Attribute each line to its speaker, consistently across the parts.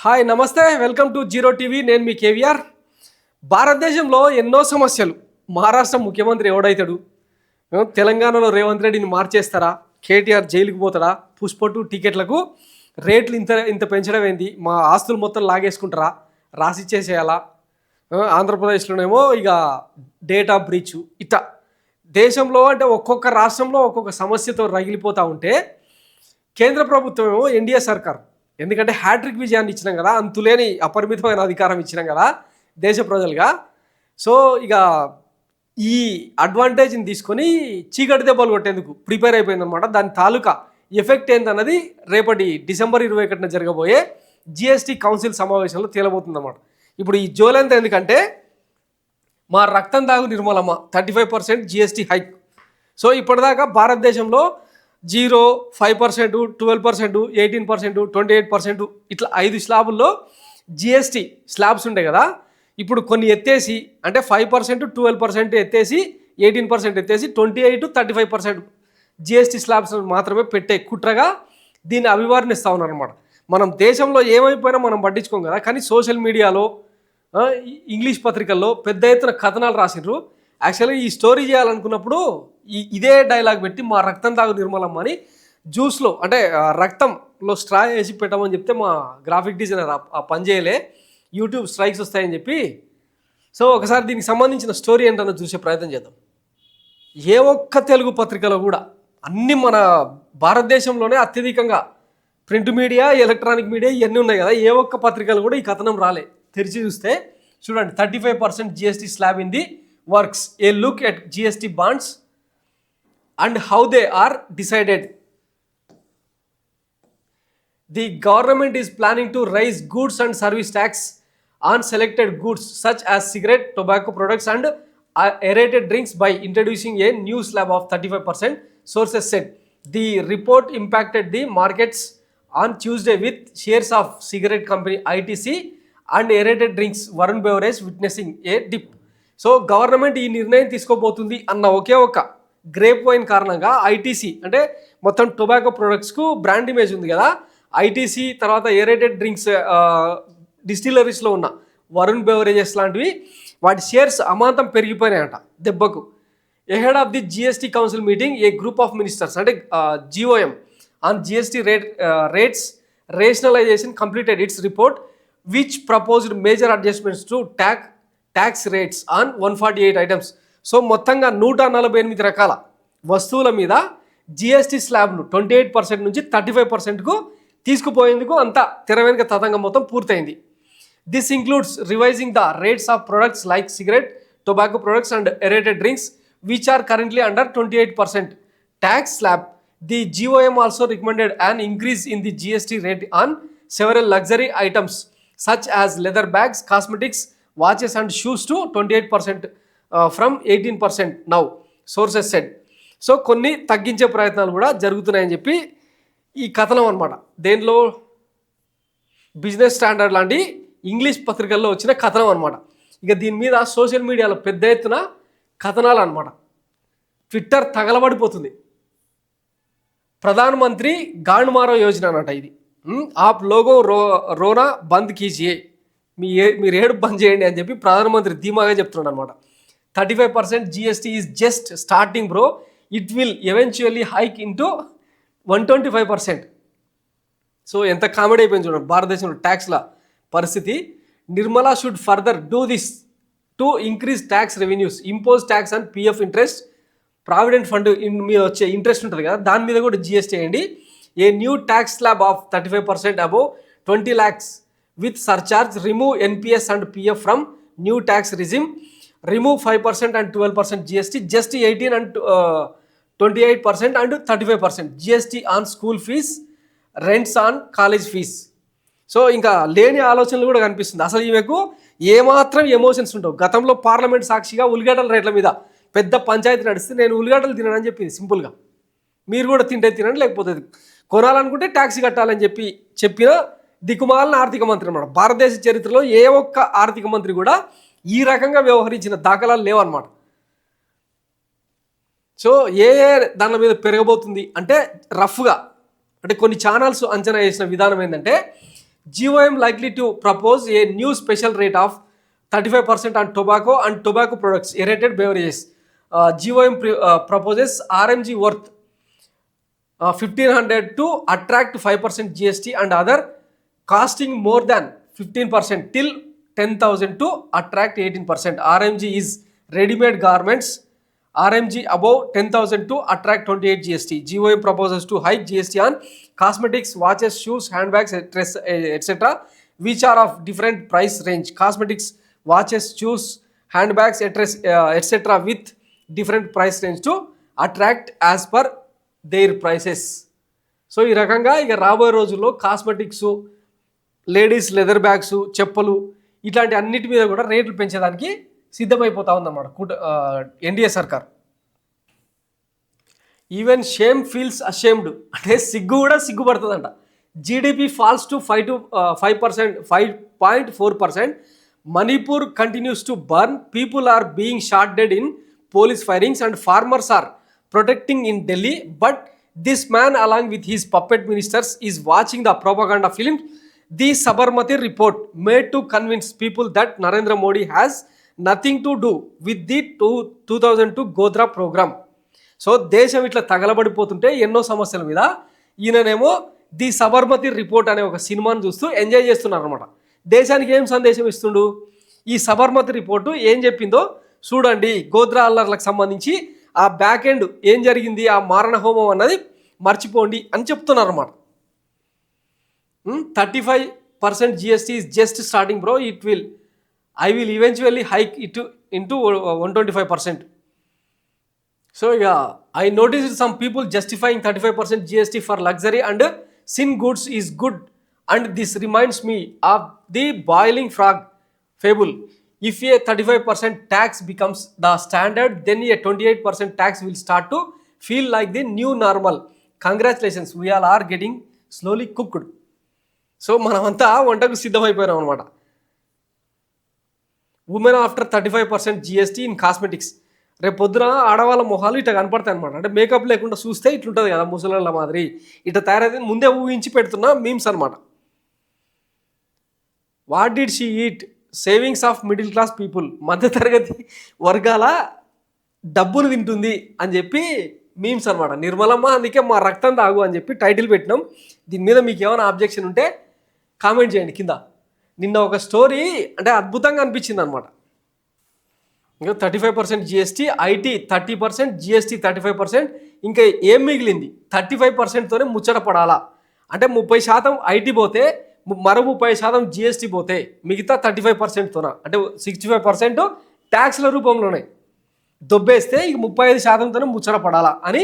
Speaker 1: Hi నమస్తే welcome to zero TV. నేను మీ కేవీఆర్. భారతదేశంలో ఎన్నో సమస్యలు. మహారాష్ట్ర ముఖ్యమంత్రి ఎవడైతాడు? తెలంగాణలో రేవంత్ రెడ్డిని మార్చేస్తారా? కేటీఆర్ జైలుకి పోతాడా? పుష్ప2 టికెట్లకు రేట్లు ఇంత ఇంత పెంచడం ఏంది? మా ఆస్తులు మొత్తం లాగేసుకుంటారా? రాసిచ్చేసేయాలా? ఆంధ్రప్రదేశ్లోనేమో ఇక డేటా బ్రీచ్. ఇట్లా దేశంలో అంటే ఒక్కొక్క రాష్ట్రంలో ఒక్కొక్క సమస్యతో రగిలిపోతూ ఉంటే కేంద్ర ప్రభుత్వం ఏమో ఎన్డీఏ సర్కార్, ఎందుకంటే హ్యాట్రిక్ విజయాన్ని ఇచ్చినాం కదా, అంతులేని అపరిమితమైన అధికారం ఇచ్చినాం కదా దేశ ప్రజలుగా. సో ఇక ఈ అడ్వాంటేజ్ని తీసుకొని చీకటి దెబ్బలు కొట్టేందుకు ప్రిపేర్ అయిపోయిందనమాట. దాని తాలూకా ఎఫెక్ట్ ఏందన్నది రేపటి డిసెంబర్ 21న జరగబోయే జిఎస్టీ కౌన్సిల్ సమావేశంలో తేలబోతుందన్నమాట. ఇప్పుడు ఈ జోలెంత ఎందుకంటే మా రక్తం దాగు నిర్మలమ్మ 35% జిఎస్టీ హైక్. సో ఇప్పటిదాకా భారతదేశంలో 0, 5%, 12%, 18%, 28% ఇట్లా 5 స్లాబుల్లో జిఎస్టీ స్లాబ్స్ ఉంటాయి కదా. ఇప్పుడు కొన్ని ఎత్తేసి అంటే 5%, 12% ఎత్తేసి 18% ఎత్తేసి 28, 35% జిఎస్టీ స్లాబ్స్ మాత్రమే పెట్టే కుట్రగా దీన్ని అభివర్ణిస్తూ ఉన్నారనమాట. మనం దేశంలో ఏమైపోయినా మనం పట్టించుకోం కదా, కానీ సోషల్ మీడియాలో ఇంగ్లీష్ పత్రికల్లో పెద్ద ఎత్తున కథనాలు రాసిర్రు. యాక్చువల్గా ఈ స్టోరీ చేయాలనుకున్నప్పుడు ఇదే డైలాగ్ పెట్టి మా రక్తం తాగు నిర్మలమ్మ అని జ్యూస్లో అంటే రక్తంలో స్ట్రా వేసి పెట్టమని చెప్తే మా గ్రాఫిక్ డిజైనర్ ఆ పని చేయలే, యూట్యూబ్ స్ట్రైక్స్ వస్తాయని చెప్పి. సో ఒకసారి దీనికి సంబంధించిన స్టోరీ ఏంటన్నా చూసే ప్రయత్నం చేద్దాం. ఏ ఒక్క తెలుగు పత్రికలో కూడా అన్ని మన భారతదేశంలోనే అత్యధికంగా ప్రింట్ మీడియా, ఎలక్ట్రానిక్ మీడియా ఇవన్నీ ఉన్నాయి కదా, ఏ ఒక్క పత్రికలు కూడా ఈ కథనం రాలే. తెరిచి చూస్తే చూడండి, 35% GST slab in the works, A look at GST bonds and how they are decided. The government is planning to raise goods and service tax on selected goods such as cigarette, tobacco products and aerated drinks by introducing a new slab of 35%, sources said. The report impacted the markets on Tuesday with shares of cigarette company ITC and aerated drinks Varun Beverage witnessing a dip. So government ఈ నిర్ణయం తీసుకోబోతుంది అన్న ఒకే ఒక grape wine కారణంగా ITC అంటే మొత్తం tobacco ప్రొడక్ట్స్కు brand image ఉంది కదా, ITC తర్వాత ఏరేటెడ్ డ్రింక్స్ డిస్టిలరీస్లో ఉన్న వరుణ్ బెవరేజెస్ లాంటివి వాటి షేర్స్ అమాంతం పెరిగిపోయినాయంట దెబ్బకు. Ahead of the GST council meeting a group of ministers అంటే GOM on GST rates rationalization completed its report which proposed major adjustments to tax rates on 148 items. So మొత్తంగా 148 రకాల వస్తువుల మీద జిఎస్టీ స్లాబ్ను 28% నుంచి 35%కు తీసుకుపోయేందుకు అంతా తెర వెనుక తతంగం మొత్తం పూర్తయింది. This includes revising the rates of products like cigarette, tobacco products and aerated drinks which are currently under 28% tax slab. The GOM also recommended an increase in the GST rate on several luxury items such as leather bags, cosmetics, watches and shoes to 28% from 18% now, sources said. So కొన్ని తగ్గించే ప్రయత్నాలు కూడా జరుగుతున్నాయని చెప్పి ఈ కథనం అనమాట. దేనిలో బిజినెస్ స్టాండర్డ్ లాంటి ఇంగ్లీష్ పత్రికల్లో వచ్చిన కథనం అనమాట. ఇక దీని మీద సోషల్ మీడియాలో పెద్ద ఎత్తున కథనాలు అనమాట. ట్విట్టర్ తగలబడిపోతుంది. ప్రధానమంత్రి గాండ్మారో యోజన అన్నట ఇది. ఆప్ లోగో రోనా బంద్ కీజియే, మీరు ఏడు బంద్ చేయండి అని చెప్పి ప్రధానమంత్రి ధీమాగా చెప్తున్నాడు అనమాట. 35% GST is just starting bro, it will eventually hike into 125%. So ఎంత కామెడీ అయిపోయింది చూడండి భారతదేశంలో ట్యాక్స్ల పరిస్థితి. Nirmala should further do this to increase tax revenues, impose tax and PF interest, provident fund మీద వచ్చే ఇంట్రెస్ట్ ఉంటుంది కదా దాని మీద కూడా జిఎస్టీ వేయండి. A new tax slab of 35% above 20 lakhs with surcharge, remove NPS and PF from new tax regime, remove 5% and 12% GST, just 18 and 28% and 35% GST on school fees, rents on college fees. So ఇంకా లేని ఆలోచనలు కూడా కనిపిస్తుంది. అసలు ఈమెకు ఏమాత్రం emotions ఉండవు. గతంలో పార్లమెంట్ సాక్షిగా ఉల్లిగడ్డల రేట్ల మీద పెద్ద పంచాయతీ నడిస్తే నేను ఉల్లిగడ్డలు తినని చెప్పింది సింపుల్గా. మీరు కూడా తింటే తినండి, లేకపోతే కొనాలనుకుంటే ట్యాక్సీ కట్టాలని చెప్పిన దిక్కుమాలిన ఆర్థిక మంత్రి అన్నమాట. భారతదేశ చరిత్రలో ఏ ఒక్క ఆర్థిక మంత్రి కూడా ఈ రకంగా వ్యవహరించిన దాఖలాలు లేవన్నమాట. సో ఏ దాని మీద పెరగబోతుంది అంటే రఫ్గా అంటే కొన్ని ఛానల్స్ అంచనా వేసిన విధానం ఏంటంటే GOM likely to propose a new special rate of 35% on tobacco and tobacco products, aerated beverages. GOM proposes RMG worth 1500 to attract 5% GST and other costing more than 15% till 10,000 to attract 18%. RMG is ready-made garments. RMG above 10,000 to attract 28 GST. GOM proposes to hike GST on cosmetics, watches, shoes, handbags, etc., which are of different price range. Cosmetics, watches, shoes, handbags, etc., with different price range to attract as per their prices. So ఈ రకంగా ఇక రాబోయే రోజుల్లో cosmetics, ladies leather bags, చెప్పులు ఇట్లాంటి అన్నిటి మీద కూడా రేట్లు పెంచేదానికి సిద్ధమైపోతా ఉందన్నమాట ఎన్డీఏ సర్కార్. ఈవెన్ షేమ్ ఫీల్స్ అషేమ్డ్, అంటే సిగ్గు కూడా సిగ్గుపడుతుందంట. GDP falls to 5.4%. Manipur continues to burn, people are being shot dead in police firings and farmers are protecting in Delhi, but this man along with his puppet ministers is watching the propaganda film. The Sabarmati report made to convince people that Narendra Modi has nothing to do with the 2002 Godhra program. So దేశం ఇట్లా తగలబడిపోతుంటే ఎన్నో సమస్యల మీద ఈయననేమో the Sabarmati report అనే ఒక సినిమాను చూస్తూ enjoy చేస్తున్నారు అనమాట. దేశానికి ఏం సందేశం ఇస్తుండు? ఈ సబర్మతి రిపోర్టు ఏం చెప్పిందో చూడండి, గోద్రా అల్లర్లకు సంబంధించి ఆ బ్యాక్ ఎండ్ ఏం జరిగింది, ఆ మారణ హోమం అన్నది మర్చిపోండి అని చెప్తున్నారు అన్నమాట. 35% GST is just starting bro, I will eventually hike it into 125%. So yeah, I noticed some people justifying 35% GST for luxury and sin goods is good, and this reminds me of the boiling frog fable. If a 35% tax becomes the standard, then a 28% tax will start to feel like the new normal. Congratulations, we all are getting slowly cooked. So మనమంతా వంటకు సిద్ధమైపోయాం అనమాట. Women after 35% GST in cosmetics. రేపు పొద్దున ఆడవాళ్ళ మొహాలు ఇట్లా కనపడతాయి అనమాట. అంటే మేకప్ లేకుండా చూస్తే ఇట్లుంటుంది కదా ముసలాళ్ళ మాదిరి, ఇట్లా తయారైతే ముందే ఊహించి పెడుతున్న మీమ్స్ అనమాట. What did she eat? Savings of middle class people. మధ్యతరగతి వర్గాల డబ్బులు తింటుంది అని చెప్పి మీమ్స్ అనమాట. నిర్మలమ్మ అందుకే మా రక్తం తాగు అని చెప్పి టైటిల్ పెట్టినాం. దీని మీద మీకు ఏమైనా ఆబ్జెక్షన్ ఉంటే కామెంట్ చేయండి కింద. నిన్న ఒక స్టోరీ అంటే అద్భుతంగా అనిపించింది అనమాట. ఇంకా 35% GST, IT 30%, GST 35%, ఇంకా ఏం మిగిలింది? 35%తోనే ముచ్చట పడాలా? అంటే 30% IT పోతే మరో 30% GST పోతే మిగతా 35%తోన అంటే 65% ట్యాక్స్ల రూపంలోనే దొబ్బేస్తే ఇక 35%తోనే ముచ్చట పడాలా అని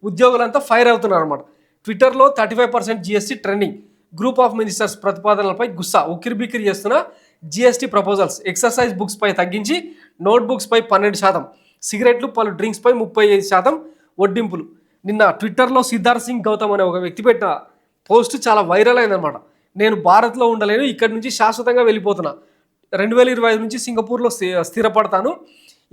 Speaker 1: ఉద్యోగులంతా ఫైర్ అవుతున్నారు అనమాట. ట్విట్టర్లో 35% GST trending. Group of ministers ప్రతిపాదనలపై గుస్సా. ఉక్కిరిబిక్కిరి చేస్తున్న GST ప్రపోజల్స్. ఎక్సర్సైజ్ బుక్స్పై తగ్గించి నోట్బుక్స్పై 12%, సిగరెట్లు పలు డ్రింక్స్పై 35% వడ్డింపులు. నిన్న ట్విట్టర్లో సిద్ధార్థ్ సింగ్ గౌతమ్ అనే ఒక వ్యక్తి పెట్టిన పోస్ట్ చాలా వైరల్ అయిందనమాట. నేను భారత్లో ఉండలేను, ఇక్కడి నుంచి శాశ్వతంగా వెళ్ళిపోతున్నా, 2025 నుంచి సింగపూర్లో స్థిరపడతాను,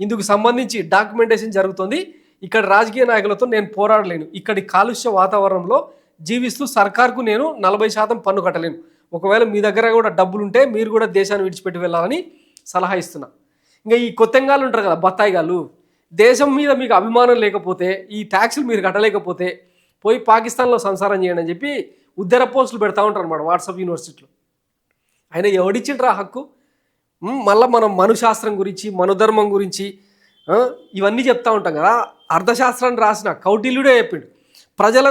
Speaker 1: ఇందుకు సంబంధించి డాక్యుమెంటేషన్ జరుగుతుంది, ఇక్కడ రాజకీయ నాయకులతో నేను పోరాడలేను, ఇక్కడి కాలుష్య వాతావరణంలో జీవిస్తూ సర్కార్కు నేను 40% పన్ను కట్టలేను, ఒకవేళ మీ దగ్గర కూడా డబ్బులుంటే మీరు కూడా దేశాన్ని విడిచిపెట్టి వెళ్ళాలని సలహా ఇస్తున్నా. ఇంకా ఈ కొత్తెంగాలు ఉంటారు కదా బత్తాయిగాళ్ళు, దేశం మీద మీకు అభిమానం లేకపోతే, ఈ ట్యాక్సులు మీరు కట్టలేకపోతే పోయి పాకిస్తాన్లో సంసారం చేయండి అని చెప్పి ఉద్దర పోస్టులు పెడతా ఉంటారు అనమాట వాట్సాప్ యూనివర్సిటీలో. ఆయన ఎవడిచ్చిండ్రా హక్కు? మళ్ళీ మనం మనుశాస్త్రం గురించి, మనుధర్మం గురించి ఇవన్నీ చెప్తా ఉంటాం కదా. అర్థశాస్త్రాన్ని రాసిన కౌటిల్యుడే చెప్పిండు, ప్రజల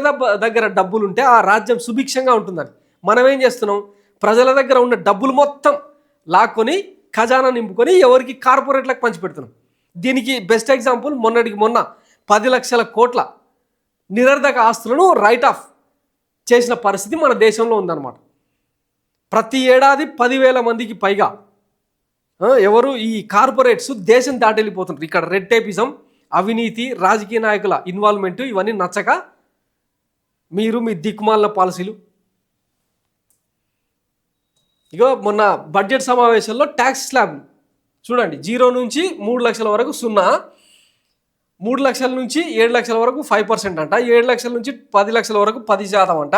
Speaker 1: దగ్గర డబ్బులుంటే ఆ రాజ్యం సుభిక్షంగా ఉంటుందని. మనం ఏం చేస్తున్నాం? ప్రజల దగ్గర ఉన్న డబ్బులు మొత్తం లాక్కొని ఖజానా నింపుకొని ఎవరికి కార్పొరేట్లకు పంచిపెడుతున్నాం. దీనికి బెస్ట్ ఎగ్జాంపుల్ మొన్న 10 లక్షల కోట్ల నిరర్ధక ఆస్తులను రైట్ ఆఫ్ చేసిన పరిస్థితి మన దేశంలో ఉందన్నమాట. ప్రతి ఏడాది 10,000 మందికి పైగా ఎవరు ఈ కార్పొరేట్స్ దేశం దాటెళ్ళిపోతుంటారు. ఇక్కడ రెడ్ టేపిజం, అవినీతి, రాజకీయ నాయకుల ఇన్వాల్వ్మెంట్ ఇవన్నీ నచ్చక మీరు మీ దిక్కుమాలిన పాలసీలు. ఇగో మొన్న బడ్జెట్ సమావేశంలో ట్యాక్స్ స్లాబ్ చూడండి, 0 నుంచి 3 లక్షల వరకు 0, 3 లక్షల నుంచి 7 లక్షల వరకు 5% అంట, 7 లక్షల నుంచి 10 లక్షల వరకు 10% అంట,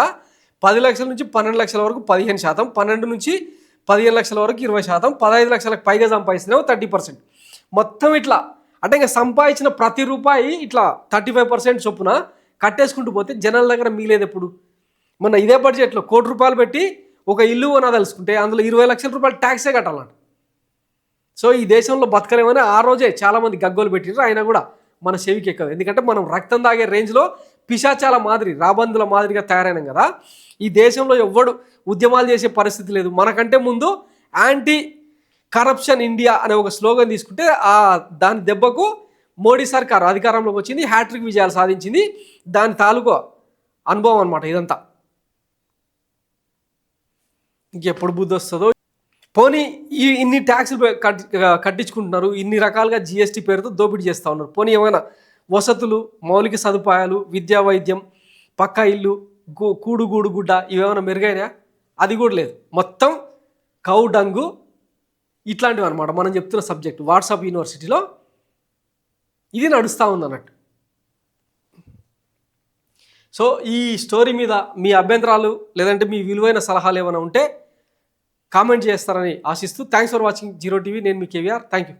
Speaker 1: 10 లక్షల నుంచి 12 లక్షల వరకు 15%, 12 నుంచి 15 లక్షల వరకు 20%, 15 లక్షలకు పైగా సంపాదిస్తున్నావు 30%. మొత్తం ఇట్లా అంటే ఇంకా సంపాదించిన ప్రతి రూపాయి ఇట్లా 35% చొప్పున కట్టేసుకుంటూ పోతే జనాల దగ్గర మిగిలేదు ఎప్పుడు. మొన్న ఇదే బడ్జెట్లో ₹1,00,00,000 పెట్టి ఒక ఇల్లు కొనదలుచుకుంటే అందులో 20 లక్షల రూపాయలు ట్యాక్సే కట్టాలంట. సో ఈ దేశంలో బతకలేమని ఆ రోజే చాలామంది గగ్గోలు పెట్టినారు. అయినా కూడా మన చెవికి ఎక్కదు. ఎందుకంటే మనం రక్తం తాగే రేంజ్లో పిశాచాల మాదిరి రాబందుల మాదిరిగా తయారైనాం కదా. ఈ దేశంలో ఎవ్వడు ఉద్యమాలు చేసే పరిస్థితి లేదు. మనకంటే ముందు యాంటీ కరప్షన్ ఇండియా అనే ఒక స్లోగన్ తీసుకుంటే దాని దెబ్బకు మోడీ సర్కార్ అధికారంలోకి వచ్చింది, హ్యాట్రిక్ విజయాలు సాధించింది. దాని తాలూకు అనుభవం అనమాట ఇదంతా. ఇంకెప్పుడు బుద్ధి వస్తుందో. పోనీ ఇన్ని ట్యాక్సులు కట్టించుకుంటున్నారు, ఇన్ని రకాలుగా జిఎస్టీ పేరుతో దోపిడీ చేస్తూ ఉన్నారు. పోనీ ఏమైనా వసతులు, మౌలిక సదుపాయాలు, విద్యా, వైద్యం, పక్కా ఇల్లు, కూడుగూడు గుడ్డ ఇవేమైనా మెరుగైనా? అది కూడా లేదు. మొత్తం కౌ డంగు ఇట్లాంటివి అనమాట మనం చెప్తున్న సబ్జెక్ట్. వాట్సాప్ యూనివర్సిటీలో ఇది నడుస్తూ ఉందన్నట్టు. సో ఈ స్టోరీ మీద మీ అభ్యంతరాలు లేదంటే మీ విలువైన సలహాలు ఏమైనా ఉంటే కామెంట్ చేస్తారని ఆశిస్తూ thanks for watching zero TV. నేను మీ కేవీఆర్. Thank you.